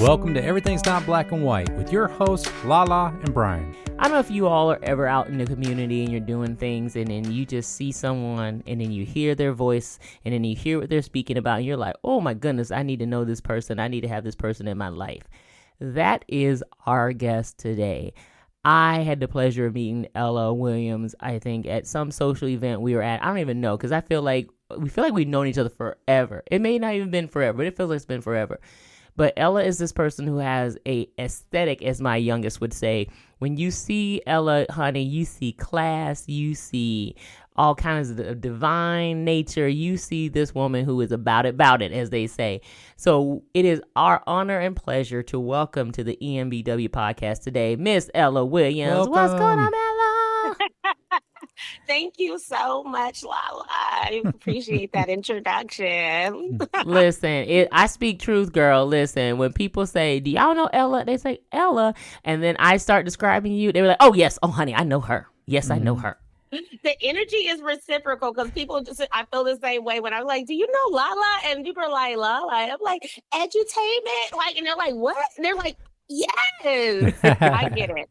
Welcome to Everything's Not Black and White with your hosts, Lala and Brian. I don't know if you all are ever out in the community and you're doing things and then you just see someone and then you hear their voice and then you hear what they're speaking about and you're like, oh my goodness, I need to know this person. I need to have this person in my life. That is our guest today. I had the pleasure of meeting Ella Williams, I think, at some social event we were at. I don't even know, because I feel like we've known each other forever. It may not even been forever, but it feels like it's been forever. But Ella is this person who has a aesthetic, as my youngest would say. When you see Ella, honey, you see class, you see all kinds of divine nature. You see this woman who is about it, as they say. So it is our honor and pleasure to welcome to the EMBW podcast today, Miss Ella Williams. Welcome. What's going on, Ella? Thank you so much, Lala. I appreciate that introduction. Listen, I speak truth, girl. Listen, when people say, do y'all know Ella? They say Ella. And then I start describing you. They were like, oh, yes. Oh, honey, I know her. Yes, I know her. The energy is reciprocal because people just, I feel the same way when I'm like, do you know Lala? And people are like, Lala. And I'm like, edutainment? Like, and they're like, what? And they're like, yes. I get it.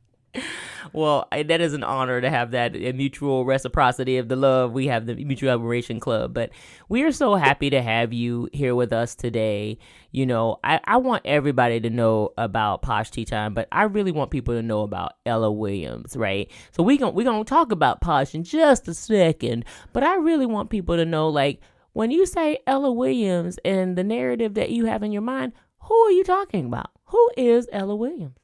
Well, that is an honor to have that mutual reciprocity of the love. We have the Mutual Admiration Club, but we are so happy to have you here with us today. You know, I want everybody to know about Posh Teatime, but I really want people to know about Ella Williams, right? So we're gonna talk about Posh in just a second, but I really want people to know, like, when you say Ella Williams and the narrative that you have in your mind, who are you talking about? Who is Ella Williams?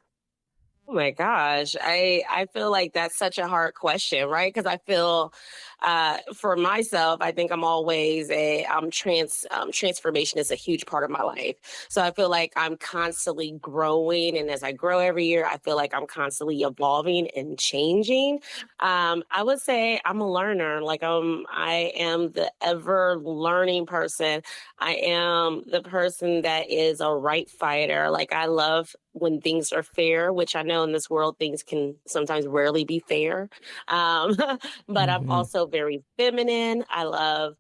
Oh my gosh. I feel like that's such a hard question, right? Because I feel for myself, I think I'm always transformation is a huge part of my life. So I feel like I'm constantly growing. And as I grow every year, I feel like I'm constantly evolving and changing. I would say I'm a learner. Like I am the ever learning person. I am the person that is a right fighter. Like I love when things are fair, which I know in this world, things can sometimes rarely be fair. But I'm also very feminine. I love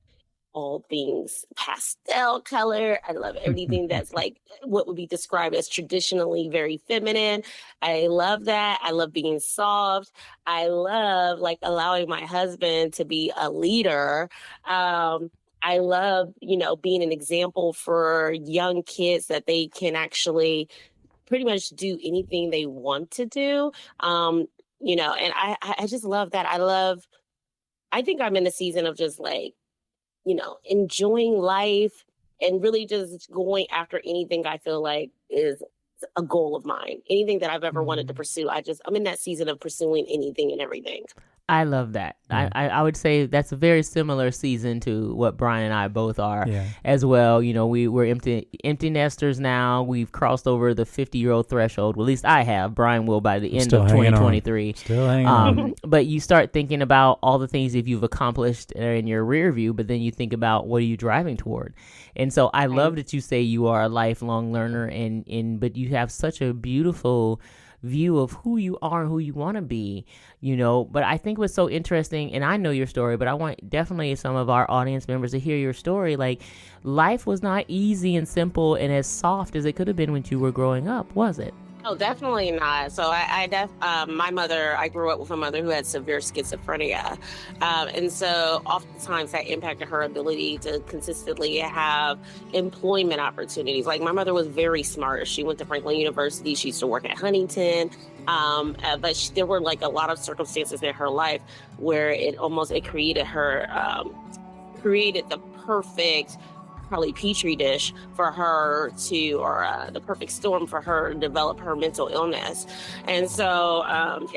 all things pastel color. I love everything that's like what would be described as traditionally very feminine. I love that. I love being soft. I love like allowing my husband to be a leader. I love, being an example for young kids that they can actually pretty much do anything they want to do. And I just love that. I think I'm in a season of just like, enjoying life and really just going after anything I feel like is a goal of mine. Anything that I've ever wanted to pursue. I'm in that season of pursuing anything and everything. I love that. Yeah. I would say that's a very similar season to what Brian and I both are as well. We're empty nesters now. We've crossed over the 50-year-old threshold. Well, at least I have. Brian will by the end of 2023. Still hanging on. But you start thinking about all the things that you've accomplished in your rear view, but then you think about what are you driving toward. And so I love that you say you are a lifelong learner, but you have such a beautiful view of who you are and who you want to be, but I think what's so interesting, and I know your story, but I want definitely some of our audience members to hear your story. Like, life was not easy and simple and as soft as it could have been when you were growing up, was it? Oh, definitely not. So my mother, I grew up with a mother who had severe schizophrenia. And so oftentimes that impacted her ability to consistently have employment opportunities. Like my mother was very smart. She went to Franklin University. She used to work at Huntington. But there were like a lot of circumstances in her life where it created the perfect probably petri dish for her the perfect storm for her to develop her mental illness. And so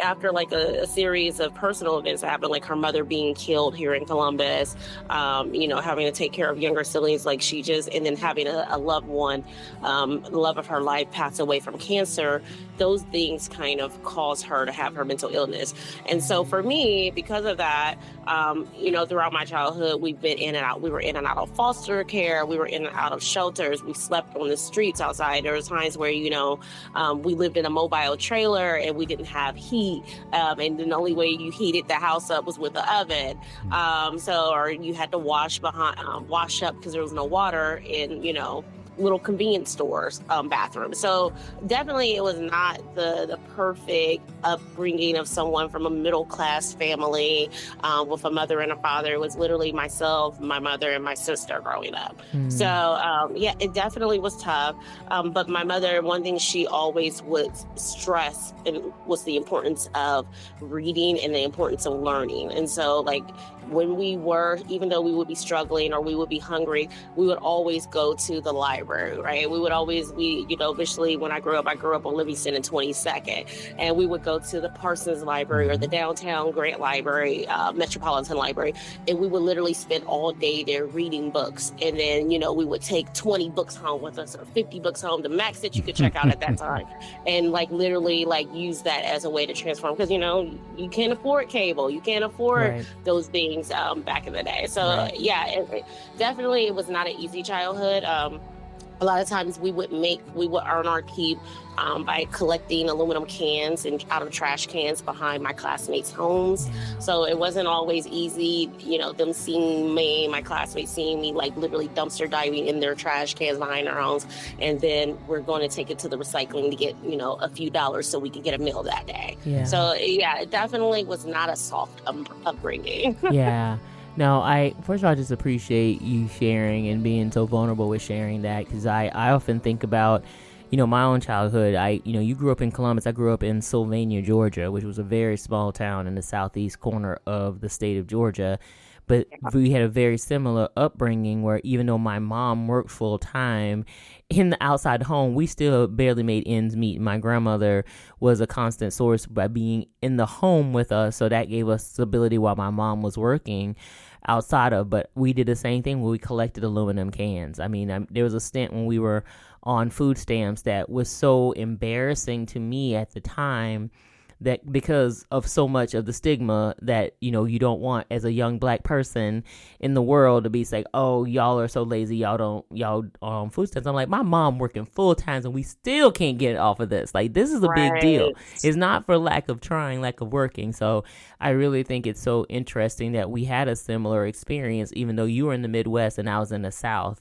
after like a series of personal events that happened, like her mother being killed here in Columbus, having to take care of younger siblings, and then having a loved one, the love of her life, pass away from cancer, those things kind of caused her to have her mental illness. And so for me, because of that, throughout my childhood, we were in and out of foster care. We were in and out of shelters. We slept on the streets outside. There were times where, we lived in a mobile trailer and we didn't have heat. And the only way you heated the house up was with the oven. Or you had to wash up because there was no water in, little convenience stores bathroom. So definitely it was not the perfect upbringing of someone from a middle class family with a mother and a father. It was literally myself, my mother, and my sister growing up. So yeah, it definitely was tough. But my mother, one thing she always would stress and was the importance of reading and the importance of learning. And so like when we were, even though we would be struggling or we would be hungry, we would always go to the library, right? We would always, initially when I grew up on Livingston and 22nd, and we would go to the Parsons Library or the downtown Grant Library, Metropolitan Library, and we would literally spend all day there reading books. And then, we would take 20 books home with us or 50 books home, the max that you could check out at that time. And like literally like use that as a way to transform, because, you can't afford cable, you can't afford those things back in the day. So yeah, definitely it was not an easy childhood. A lot of times we would earn our keep by collecting aluminum cans and out of trash cans behind my classmates' homes. So it wasn't always easy, them seeing me, my classmates seeing me like literally dumpster diving in their trash cans behind their homes. And then we're going to take it to the recycling to get, a few dollars so we can get a meal that day. Yeah. So yeah, it definitely was not a soft upbringing. Yeah. No, first of all, I just appreciate you sharing and being so vulnerable with sharing that, because I often think about, my own childhood. You grew up in Columbus. I grew up in Sylvania, Georgia, which was a very small town in the southeast corner of the state of Georgia. But we had a very similar upbringing where even though my mom worked full time in the outside home, we still barely made ends meet. My grandmother was a constant source by being in the home with us. So that gave us stability while my mom was working outside of, but we did the same thing when we collected aluminum cans. I mean, there was a stint when we were on food stamps that was so embarrassing to me at the time, that because of so much of the stigma that, you don't want as a young Black person in the world to be like, oh, y'all are so lazy, y'all are on food stamps. I'm like, my mom working full time and we still can't get off of this. Like, this is a big deal. It's not for lack of trying, lack of working. So I really think it's so interesting that we had a similar experience, even though you were in the Midwest and I was in the South.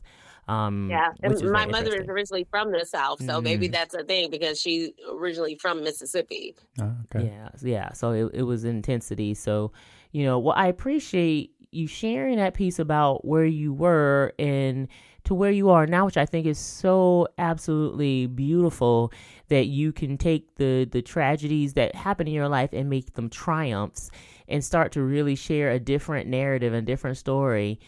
Yeah, and my mother is originally from the South, so maybe that's a thing because she's originally from Mississippi. Oh, okay. Yeah. So it was intensity. So, I appreciate you sharing that piece about where you were and to where you are now, which I think is so absolutely beautiful, that you can take the tragedies that happen in your life and make them triumphs and start to really share a different narrative, a different story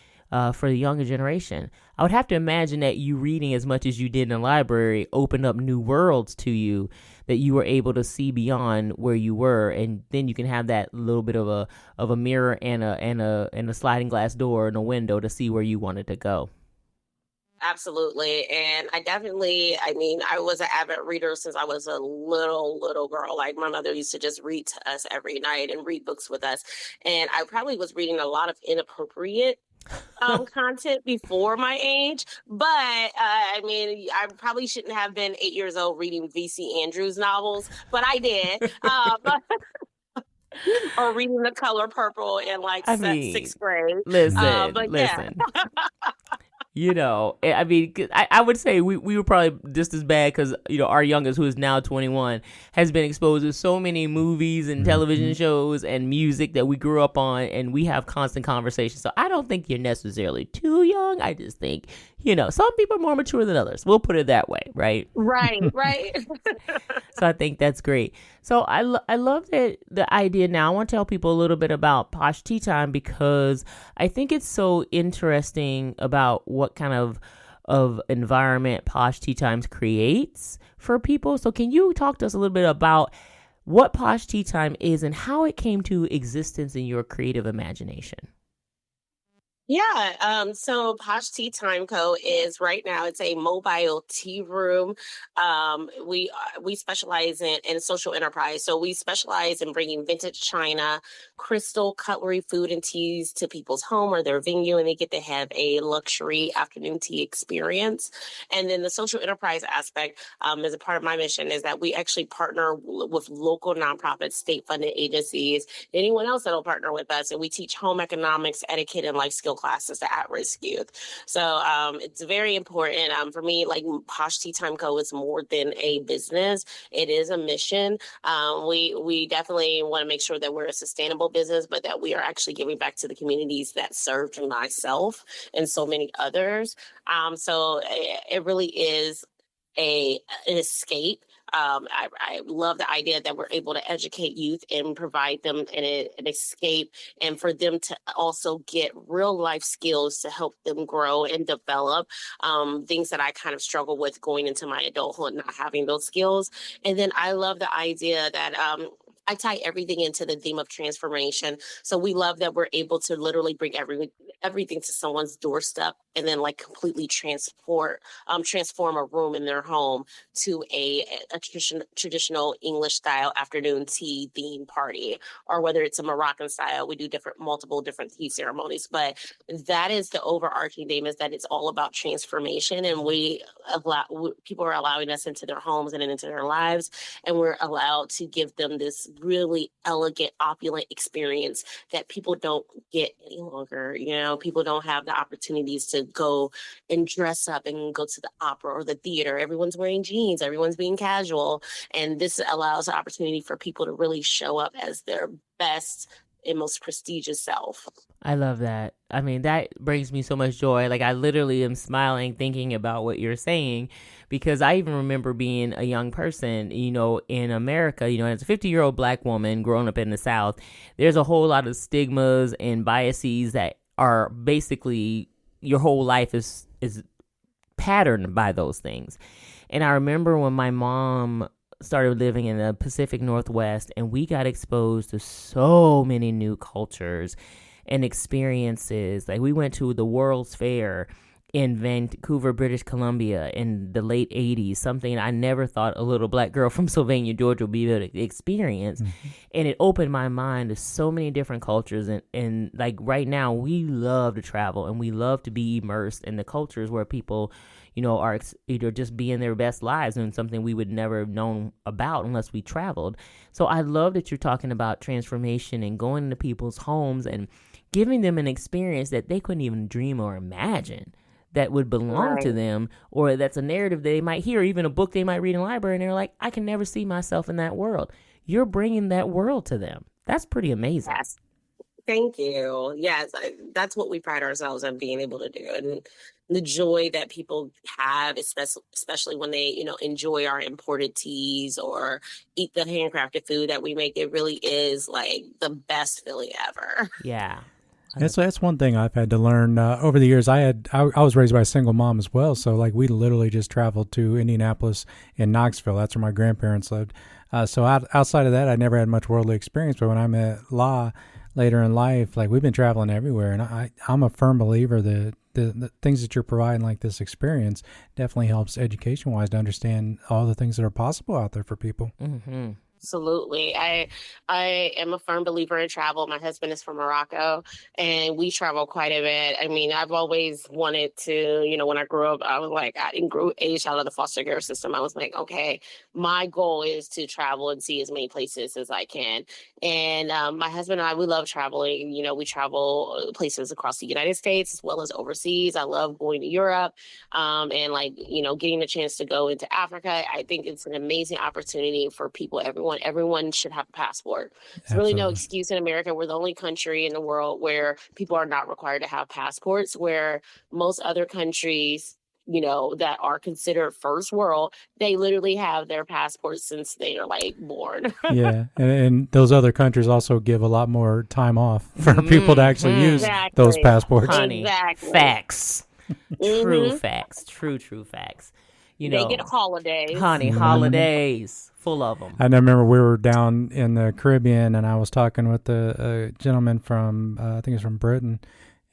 for the younger generation. I would have to imagine that you reading as much as you did in the library opened up new worlds to you, that you were able to see beyond where you were, and then you can have that little bit of a mirror and a sliding glass door and a window to see where you wanted to go. Absolutely. And I was an avid reader since I was a little girl. Like my mother used to just read to us every night and read books with us. And I probably was reading a lot of inappropriate content before my age, but I probably shouldn't have been 8 years old reading V.C. Andrews novels, but I did. Or reading The Color Purple in sixth grade. Listen. I would say we were probably just as bad because, our youngest, who is now 21, has been exposed to so many movies and television shows and music that we grew up on, and we have constant conversations. So I don't think you're necessarily too young. I just think, some people are more mature than others. We'll put it that way, right? Right. So I think that's great. So I love the idea. Now I want to tell people a little bit about Posh Tea Time, because I think it's so interesting about what kind of environment Posh Tea Times creates for people. So can you talk to us a little bit about what Posh Tea Time is and how it came to existence in your creative imagination? Yeah, so Posh Teatime Co is right now, it's a mobile tea room. We specialize in social enterprise. So we specialize in bringing vintage china, crystal, cutlery, food, and teas to people's home or their venue, and they get to have a luxury afternoon tea experience. And then the social enterprise aspect, as a part of my mission, is that we actually partner with local nonprofits, state-funded agencies, anyone else that'll partner with us, and we teach home economics, etiquette, and life skill classes to at-risk youth. So it's very important for me. Like Posh Teatime Co is more than a business; it is a mission. We definitely want to make sure that we're a sustainable business, but that we are actually giving back to the communities that served myself and so many others. So it really is an escape. I love the idea that we're able to educate youth and provide them an escape, and for them to also get real life skills to help them grow and develop things that I kind of struggle with going into my adulthood, not having those skills. And then I love the idea that I tie everything into the theme of transformation. So we love that we're able to literally bring everything to someone's doorstep and then like completely transform a room in their home to a traditional English style afternoon tea theme party, or whether it's a Moroccan style. We do multiple different tea ceremonies, but that is the overarching theme, is that it's all about transformation, and people are allowing us into their homes and into their lives, and we're allowed to give them this really elegant, opulent experience that people don't get any longer. People don't have the opportunities to go and dress up and go to the opera or the theater. Everyone's wearing jeans, everyone's being casual. And this allows the opportunity for people to really show up as their best and most prestigious self. I love that. I mean, that brings me so much joy. Like, I literally am smiling thinking about what you're saying, because I even remember being a young person, in America, as a 50-year-old Black woman growing up in the South, there's a whole lot of stigmas and biases that are basically your whole life is patterned by those things. And I remember when my mom started living in the Pacific Northwest, and we got exposed to so many new cultures and experiences. Like, we went to the World's Fair in Vancouver, British Columbia in the late 80s, something I never thought a little Black girl from Sylvania, Georgia would be able to experience. Mm-hmm. And it opened my mind to so many different cultures. And like right now, we love to travel and we love to be immersed in the cultures where people, are either just being their best lives and something we would never have known about unless we traveled. So I love that you're talking about transformation and going into people's homes and giving them an experience that they couldn't even dream or imagine that would belong to them, or that's a narrative they might hear, even a book they might read in the library, and they're like, I can never see myself in that world. You're bringing that world to them. That's pretty amazing. Yes. Thank you. Yes, that's what we pride ourselves on being able to do. And the joy that people have, especially when they, enjoy our imported teas or eat the handcrafted food that we make, it really is like the best feeling ever. Yeah. That's one thing I've had to learn over the years. I was raised by a single mom as well, so like we literally just traveled to Indianapolis and Knoxville. That's where my grandparents lived. So outside of that, I never had much worldly experience. But when I met La later in life, like we've been traveling everywhere, and I'm a firm believer that the things that you're providing, like this experience, definitely helps education-wise to understand all the things that are possible out there for people. Mm-hmm. Absolutely. I am a firm believer in travel. My husband is from Morocco, and we travel quite a bit. I mean, I've always wanted to, when I grew up, I was like, I didn't grow age out of the foster care system. I was like, okay, my goal is to travel and see as many places as I can. And my husband and I, we love traveling. We travel places across the United States as well as overseas. I love going to Europe and getting a chance to go into Africa. I think it's an amazing opportunity for people. Everyone should have a passport. There's really no excuse in America. We're the only country in the world where people are not required to have passports, where most other countries, that are considered first world, they literally have their passports since they are born. Yeah. And those other countries also give a lot more time off for people to actually use those passports. Honey, facts. True facts. True facts. They get holidays. Honey, holidays. Full of them. I remember we were down in the Caribbean, and I was talking with a gentleman from, I think it's from Britain,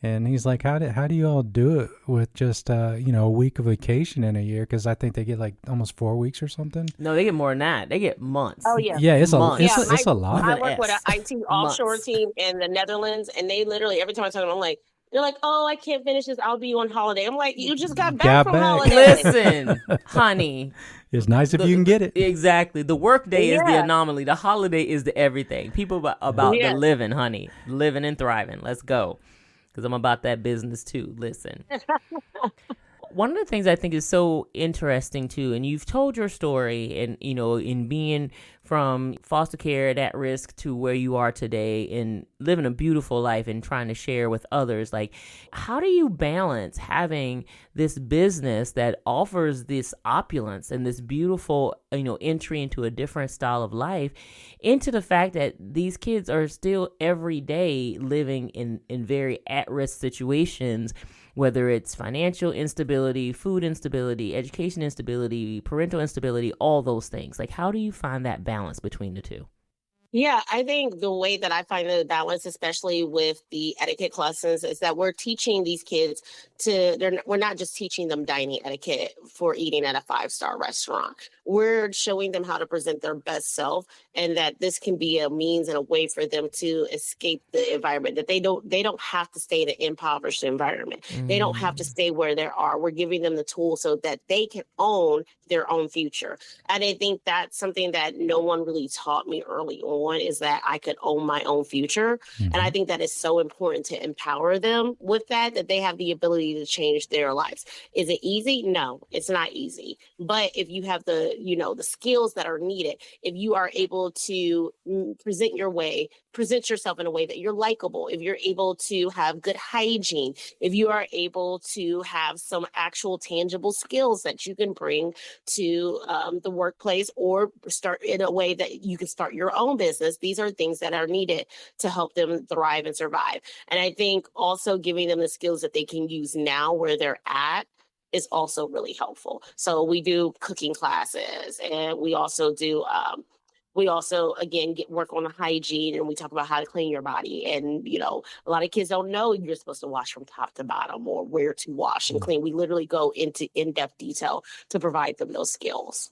and he's like, how do you all do it with just, a week of vacation in a year? Because I think they get almost 4 weeks or something. No, they get more than that. They get months. Oh, yeah. Yeah, it's a lot. I work with an IT offshore team in the Netherlands, and they literally, every time I talk to them, I'm like, they're like, oh, I can't finish this. I'll be on holiday. I'm like, you just got back from holiday. Listen, honey. It's nice if you can get it. Exactly. The work day is the anomaly. The holiday is the everything. People about the living, honey. Living and thriving. Let's go. because I'm about that business too. Listen. One of the things I think is so interesting too, and you've told your story, and in being from foster care at risk to where you are today and living a beautiful life and trying to share with others, like, how do you balance having this business that offers this opulence and this beautiful, entry into a different style of life, into the fact that these kids are still every day living in very at-risk situations, whether it's financial instability, food instability, education instability, parental instability, all those things? Like, how do you find that balance between the two? Yeah, I think the way that I find the balance, especially with the etiquette lessons, is that we're teaching these kids we're not just teaching them dining etiquette for eating at a 5-star restaurant. We're showing them how to present their best self, and that this can be a means and a way for them to escape the environment, that they don't have to stay in an impoverished environment. They don't have to stay where they are. We're giving them the tools so that they can own their own future. And I think that's something that no one really taught me early on, is that I could own my own future. And I think that is so important to empower them with that they have the ability to change their lives. Is it easy? No, it's not easy. But if you have the skills that are needed, if you are able to present yourself in a way that you're likable, if you're able to have good hygiene, if you are able to have some actual tangible skills that you can bring to the workplace, or start in a way that you can start your own business, these are things that are needed to help them thrive and survive. And I think also giving them the skills that they can use now where they're at is also really helpful. So we do cooking classes, and we also again work on the hygiene, and we talk about how to clean your body. And a lot of kids don't know you're supposed to wash from top to bottom, or where to wash and clean. We literally go into in-depth detail to provide them those skills.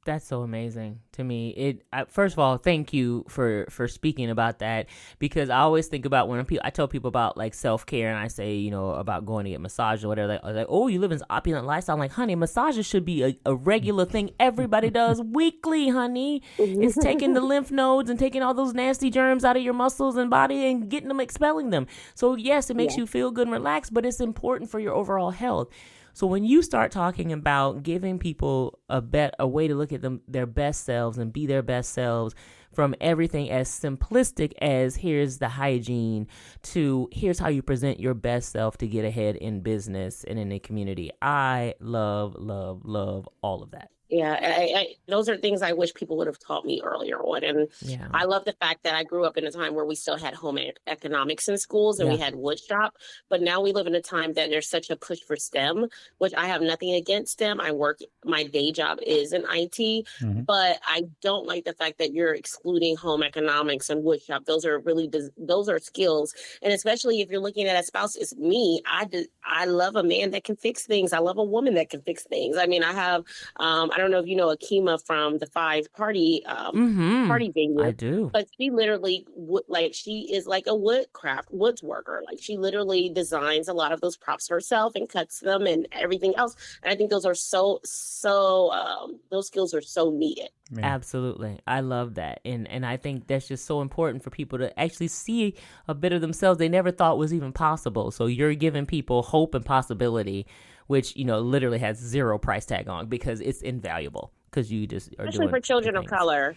That's so amazing to me. First of all, thank you for speaking about that, because I always think about when I tell people about like self-care, and I say, about going to get massage or whatever, like, oh, you live in this opulent lifestyle. I'm like, honey, massages should be a regular thing everybody does weekly, honey. It's taking the lymph nodes and taking all those nasty germs out of your muscles and body and getting them, expelling them. So yes, it makes you feel good and relaxed, but it's important for your overall health. So when you start talking about giving people a way to look at their best selves and be their best selves, from everything as simplistic as here's the hygiene to here's how you present your best self to get ahead in business and in the community, I love, love, love all of that. Yeah, those are things I wish people would have taught me earlier on. And I love the fact that I grew up in a time where we still had home economics in schools, and we had wood shop. But now we live in a time that there's such a push for STEM, which I have nothing against STEM. My day job is in IT, but I don't like the fact that you're excluding home economics and wood shop. Those are skills. And especially if you're looking at a spouse, it's me. I love a man that can fix things. I love a woman that can fix things. I mean, I have, I don't know if you know Akima from the Five party venue. I do. But she literally she is like a woods worker. Like, she literally designs a lot of those props herself and cuts them and everything else. And I think those are those skills are so needed. Man. Absolutely. I love that. And I think that's just so important for people to actually see a bit of themselves they never thought was even possible. So you're giving people hope and possibility, which, literally has zero price tag on, because it's invaluable, because you just are especially for children of color,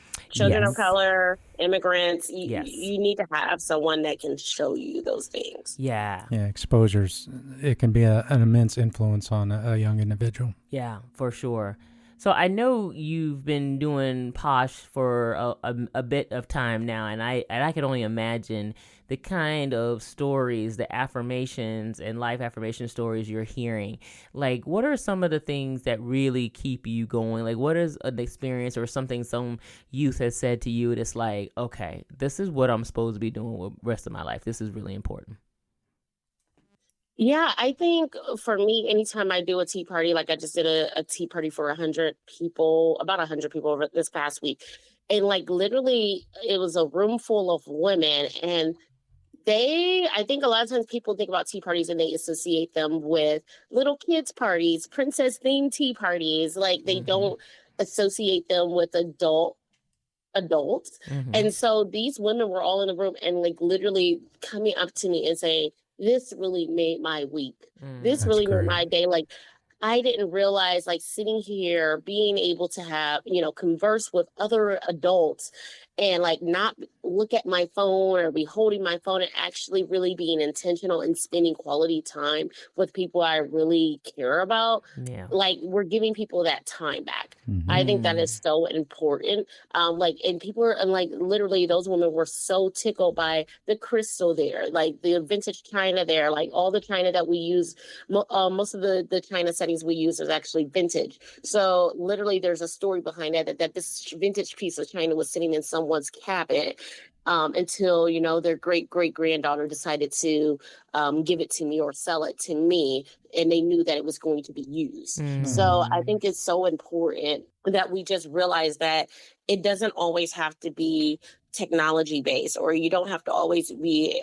immigrants. You need to have someone that can show you those things. Yeah. Exposures. It can be an immense influence on a young individual. Yeah, for sure. So I know you've been doing Posh for a bit of time now, and I can only imagine the kind of stories, the affirmations and life affirmation stories you're hearing. Like, what are some of the things that really keep you going? Like, what is an experience or something some youth has said to you that's like, okay, this is what I'm supposed to be doing with the rest of my life. This is really important. Yeah, I think for me, anytime I do a tea party, like I just did a tea party for about 100 people over this past week. And like literally it was a room full of women, and I think a lot of times people think about tea parties and they associate them with little kids parties, princess themed tea parties. Like they don't associate them with adults. And so these women were all in the room and like literally coming up to me and saying, this really made my week. This That's really made great. my day. Like, I didn't realize, like, sitting here, being able to have, converse with other adults and, like, not look at my phone or be holding my phone and actually really being intentional and spending quality time with people I really care about. Yeah. Like, we're giving people that time back. Mm-hmm. I think that is so important. And people are, and like, literally, those women were so tickled by the crystal there, like the vintage china there, like all the china that we use. Most of the china settings we use is actually vintage. So literally, there's a story behind that this vintage piece of china was sitting in someone's cabinet. Until their great granddaughter decided to give it to me or sell it to me, and they knew that it was going to be used. So I think it's so important that we just realize that it doesn't always have to be technology based, or you don't have to always be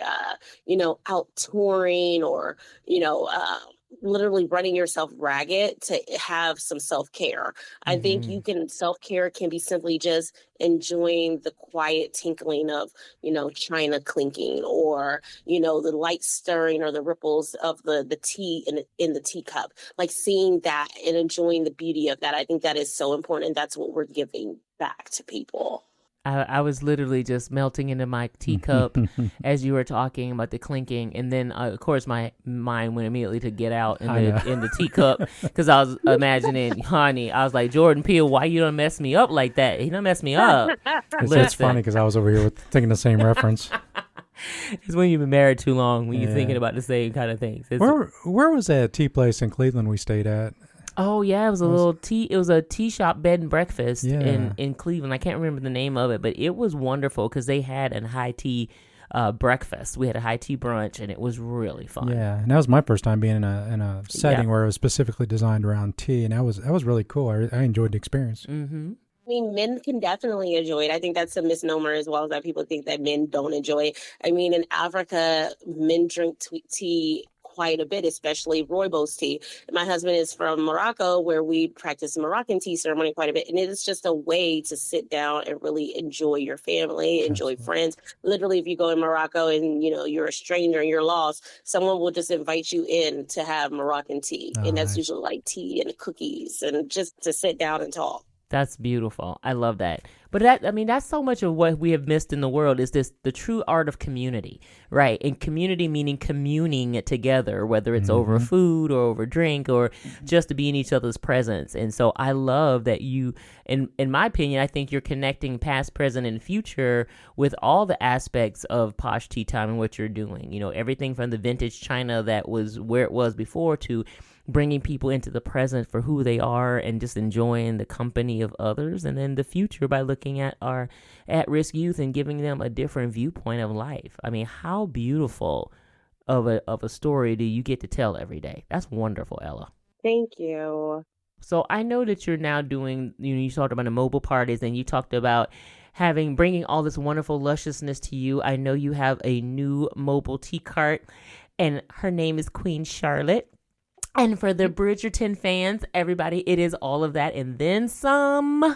out touring, or literally running yourself ragged to have some self-care. I think self-care can be simply just enjoying the quiet tinkling of china clinking, or the light stirring, or the ripples of the tea in the teacup, like seeing that and enjoying the beauty of that. I think that is so important, and that's what we're giving back to people. I was literally just melting into my teacup as you were talking about the clinking, and then of course my mind went immediately to Get Out in the teacup, because I was imagining, honey, I was like, Jordan Peele, why you don't mess me up like that? He don't mess me up. It's funny because I was over here thinking the same reference. It's when you've been married too long, when you're thinking about the same kind of things. Where was that tea place in Cleveland we stayed at? Oh yeah, it was a tea shop, bed and breakfast in Cleveland. I can't remember the name of it, but it was wonderful because they had a high tea breakfast. We had a high tea brunch, and it was really fun. Yeah, and that was my first time being in a setting where it was specifically designed around tea, and that was really cool. I enjoyed the experience. I mean, men can definitely enjoy it. I think that's a misnomer as well, that people think that men don't enjoy it. I mean, in Africa, men drink tea quite a bit, especially rooibos tea. My husband is from Morocco, where we practice Moroccan tea ceremony quite a bit. And it is just a way to sit down and really enjoy your family, enjoy friends. Literally, if you go in Morocco and, you're a stranger and you're lost, someone will just invite you in to have Moroccan tea. And that's usually like tea and cookies, and just to sit down and talk. That's beautiful. I love that. But that's so much of what we have missed in the world is the true art of community, right? And community meaning communing together, whether it's over food or over drink, or just to be in each other's presence. And so I love that you, in my opinion, I think you're connecting past, present, and future with all the aspects of Posh Tea Time and what you're doing. Everything from the vintage china that was where it was before to bringing people into the present for who they are and just enjoying the company of others, and then the future by looking at our at-risk youth and giving them a different viewpoint of life. I mean, how beautiful of a story do you get to tell every day? That's wonderful, Ella. Thank you. So I know that you're now doing, you talked about the mobile parties, and you talked about bringing all this wonderful lusciousness to you. I know you have a new mobile tea cart, and her name is Queen Charlotte. And for the Bridgerton fans, everybody, it is all of that and then some.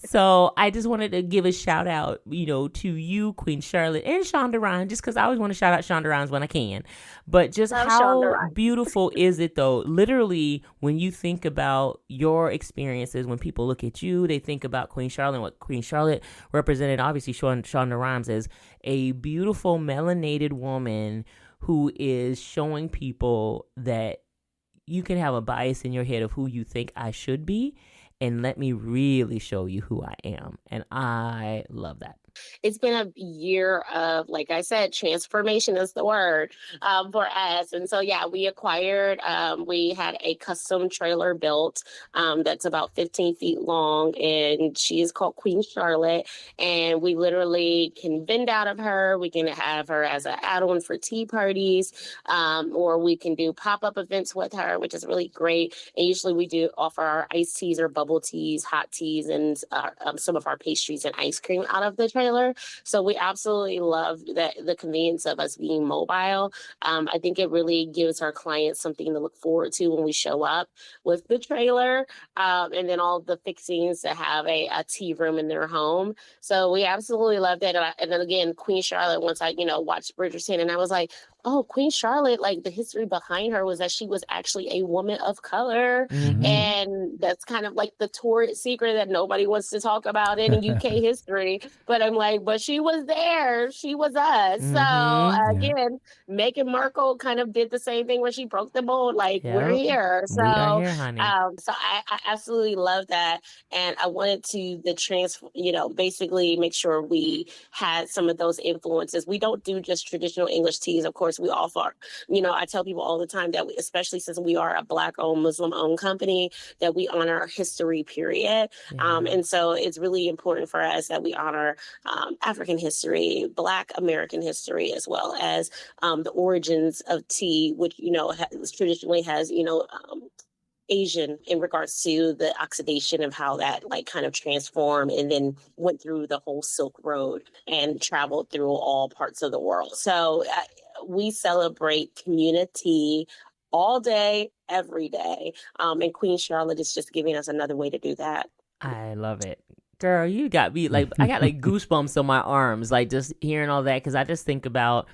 So I just wanted to give a shout out, to you, Queen Charlotte, and Shonda Rhimes, just because I always want to shout out Shonda Rhimes when I can. But just how beautiful is it, though? Literally, when you think about your experiences, when people look at you, they think about Queen Charlotte and what Queen Charlotte represented. Obviously, Shonda Rhimes is a beautiful, melanated woman who is showing people that you can have a bias in your head of who you think I should be, and let me really show you who I am. And I love that. It's been a year of, like I said, transformation is the word for us. And so, we acquired, we had a custom trailer built that's about 15 feet long, and she is called Queen Charlotte. And we literally can vend out of her. We can have her as an add-on for tea parties, or we can do pop-up events with her, which is really great. And usually we do offer our iced teas or bubble teas, hot teas, and some of our pastries and ice cream out of the trailer. So we absolutely love the convenience of us being mobile. I think it really gives our clients something to look forward to when we show up with the trailer, and then all the fixings to have a tea room in their home. So we absolutely love that. And then again, Queen Charlotte, once I watched Bridgerton, and I was like, oh, Queen Charlotte, like the history behind her was that she was actually a woman of color. Mm-hmm. And that's kind of like the torrid secret that nobody wants to talk about in UK history. But I'm like, but she was there. She was us. So Mm-hmm. Yeah. again, Meghan Markle kind of did the same thing when she broke the mold. Like, we're Yep. here. We are here, honey. So I absolutely love that. And I wanted to basically make sure we had some of those influences. We don't do just traditional English teas. Of course, we offer, I tell people all the time that especially since we are a Black-owned, Muslim-owned company, that we honor our history, period. Yeah. And so it's really important for us that we honor African history, Black American history, as well as the origins of tea, which, traditionally has, Asian in regards to the oxidation of how that like kind of transformed and then went through the whole Silk Road and traveled through all parts of the world. So we celebrate community all day, every day. And Queen Charlotte is just giving us another way to do that. I love it. Girl, you got me like, I got like goosebumps on my arms, like just hearing all that. Because I just think about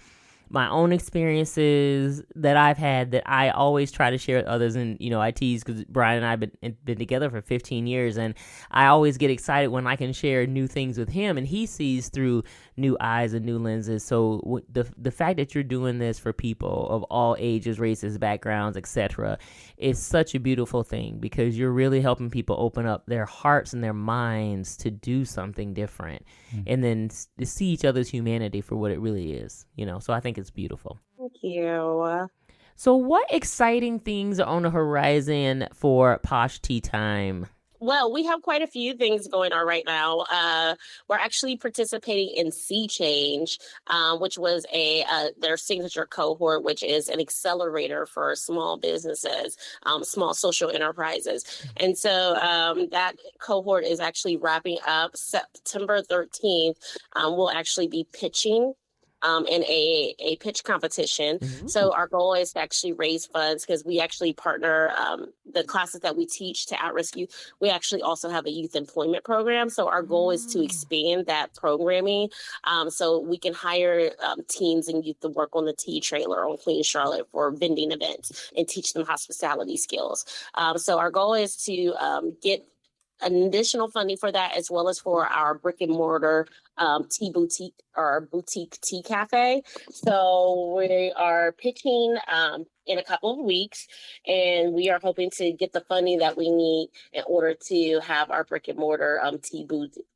my own experiences that I've had that I always try to share with others. And, I tease because Brian and I have been together for 15 years. And I always get excited when I can share new things with him. And he sees through new eyes and new lenses. So the fact that you're doing this for people of all ages, races, backgrounds, etc., is such a beautiful thing, because you're really helping people open up their hearts and their minds to do something different, and then to see each other's humanity for what it really is. So I think it's beautiful. Thank you. So what exciting things are on the horizon for Posh Tea Time? Well, we have quite a few things going on right now. We're actually participating in Sea Change, which was their signature cohort, which is an accelerator for small businesses, small social enterprises. And so that cohort is actually wrapping up September 13th. We'll actually be pitching in a pitch competition. Mm-hmm. So our goal is to actually raise funds, because we actually partner the classes that we teach to at-risk youth. We actually also have a youth employment program. So our goal is to expand that programming so we can hire teens and youth to work on the tea trailer on Queen Charlotte for vending events and teach them hospitality skills. So our goal is to get additional funding for that, as well as for our brick and mortar tea boutique, or boutique tea cafe. So we are pitching in a couple of weeks, and we are hoping to get the funding that we need in order to have our brick and mortar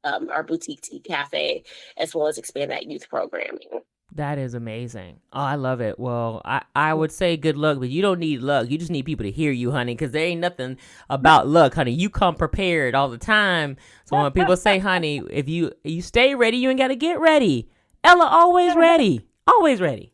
our boutique tea cafe, as well as expand that youth programming. That is amazing. Oh, I love it. Well, I would say good luck, but you don't need luck. You just need people to hear you, honey, because there ain't nothing about luck, honey. You come prepared all the time. So when people say, honey, if you stay ready, you ain't got to get ready. Ella, always ready. Always ready.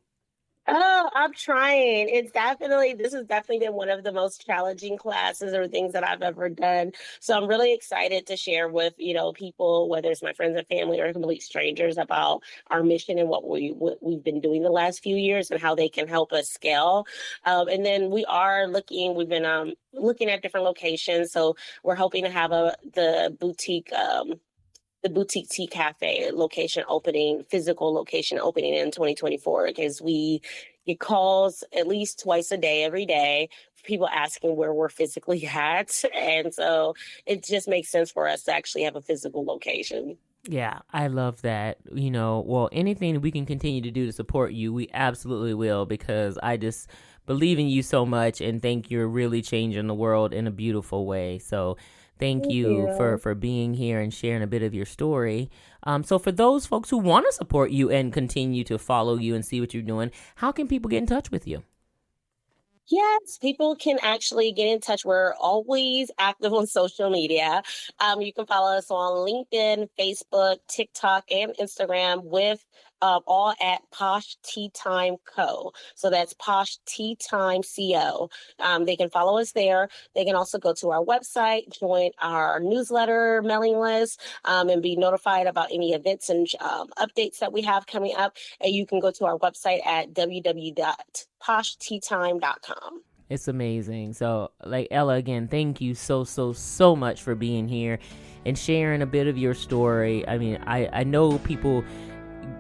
Oh, I'm trying. This has definitely been one of the most challenging classes or things that I've ever done. So I'm really excited to share with, people, whether it's my friends and family or complete strangers, about our mission and what we've been doing the last few years and how they can help us scale. And then we've been looking at different locations. So we're hoping to have the boutique tea cafe physical location opening in 2024, because we get calls at least twice a day, every day, people asking where we're physically at. And so it just makes sense for us to actually have a physical location. Yeah, I love that. Well, anything we can continue to do to support you, we absolutely will, because I just believe in you so much and think you're really changing the world in a beautiful way. So Thank you for being here and sharing a bit of your story. So for those folks who want to support you and continue to follow you and see what you're doing, how can people get in touch with you? Yes, people can actually get in touch. We're always active on social media. You can follow us on LinkedIn, Facebook, TikTok, and Instagram with all at Posh Teatime Co. So that's Posh Teatime Co. They can follow us there. They can also go to our website, join our newsletter mailing list, and be notified about any events and updates that we have coming up. And you can go to our website at www.poshteatime.com. It's amazing. So, Ella, again, thank you so much for being here and sharing a bit of your story. I mean, I know people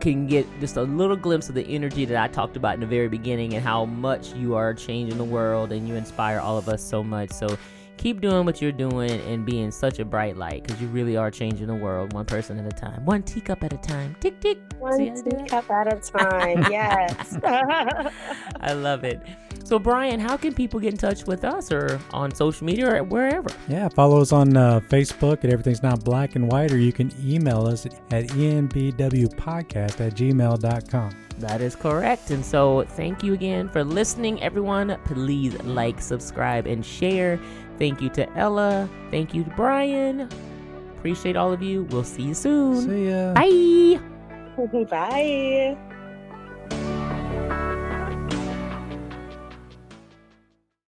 can get just a little glimpse of the energy that I talked about in the very beginning and how much you are changing the world and you inspire all of us so much. So keep doing what you're doing and being such a bright light, because you really are changing the world one person at a time, one teacup at a time. Tick, tick. One teacup at a time. Yes. I love it. So, Brian, how can people get in touch with us or on social media or wherever? Yeah, follow us on Facebook at Everything's Not Black and White, or you can email us at enbwpodcast@gmail.com. That is correct. And so thank you again for listening, everyone. Please like, subscribe, and share. Thank you to Ella. Thank you to Brian. Appreciate all of you. We'll see you soon. See ya. Bye. Bye.